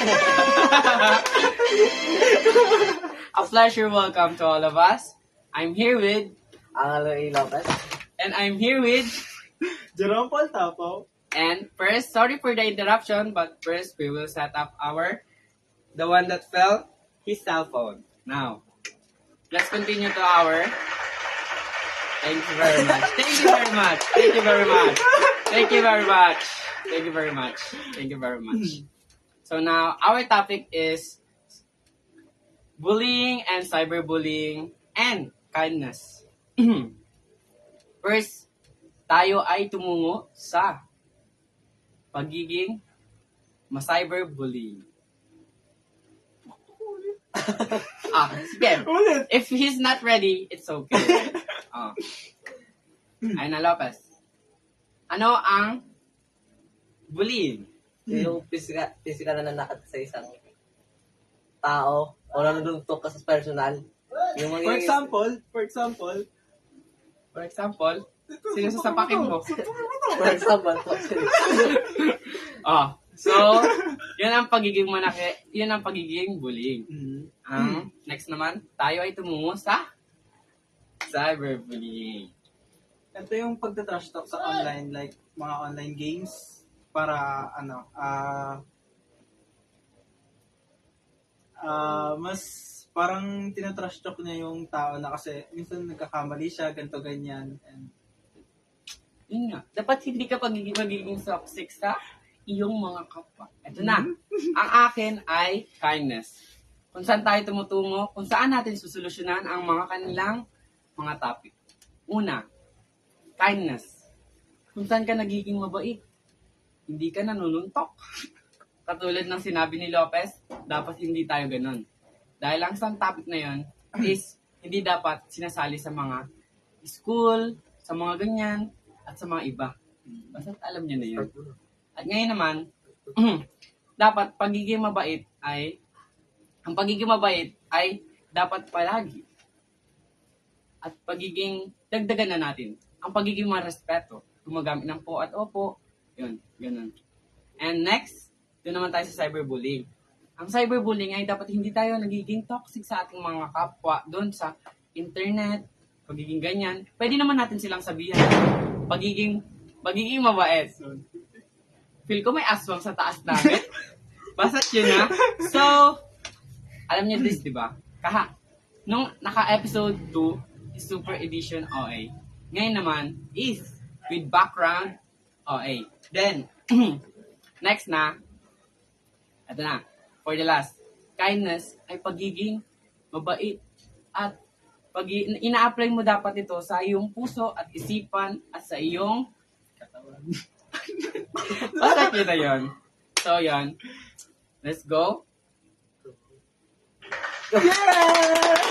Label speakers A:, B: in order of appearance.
A: A pleasure welcome to all of us. I'm here with,
B: Aloy Lopez.
A: and I'm here with,
C: Jerome Paul Tapo.
A: and first, sorry for the interruption, but first we will set up the one that fell, his cell phone. Now, let's continue to our, thank you very much. Thank you very much. Thank you very much. Thank you very much. Thank you very much. Thank you very much. So now, our topic is bullying and cyberbullying and kindness. First, tayo ay tumungo sa pagiging ma-cyberbullying. Sige.
C: Ulit.
A: If he's not ready, it's okay. Ayun na, Lopez. Ano ang bullying?
B: Yung physical na nanakit sa isang tao o nanununtok ka sa personal. Yung
C: For example,
A: For example, sino sasapakin mo?
B: for example,
A: So, yun ang pagiging yun ang pagiging bullying. Next naman, tayo ay tumungo sa cyberbullying.
C: ito yung pagta-trash talk sa online, like mga online games para mas parang tinatrash talk niya yung tao na kasi minsan nagkakamali siya, ganito ganyan. And
A: Yun nga. Dapat hindi ka magiging toxic sa iyong mga kapwa. Ito na. Ang akin ay kindness. Kung saan tayo tumutungo, kung saan natin susolusyonan ang mga kanilang mga topic. Una, kindness. Kung saan ka nagiging mabait, hindi ka nanununtok. Katulad ng sinabi ni Lopez, dapat hindi tayo ganun. Dahil ang isang topic na yon is hindi dapat sinasali sa mga school, sa mga ganyan, at sa mga iba. Basta alam niyo na yun. At ngayon naman, dapat ang pagiging mabait ay dapat palagi. At dagdagan na natin, ang pagiging marespeto, gumagamit ng po at opo, yun, ganun. And next, doon naman tayo sa cyberbullying. Ang cyberbullying ay dapat hindi tayo nagiging toxic sa ating mga kapwa doon sa internet, pagiging ganyan. Pwede naman natin silang sabihan, pagiging mabait. Feel ko may aswang sa taas namin. Basta't yun ha. So, alam niyo this, di ba? Nung naka-episode 2, is Super Edition OA. Ngayon naman is with background OA. Then, next na, ito na, for the last, kindness ay pagiging mabait at ina-apply mo dapat ito sa iyong puso at isipan at sa iyong katawan. Basta kita yun. So, yan. Let's go.
C: yeah!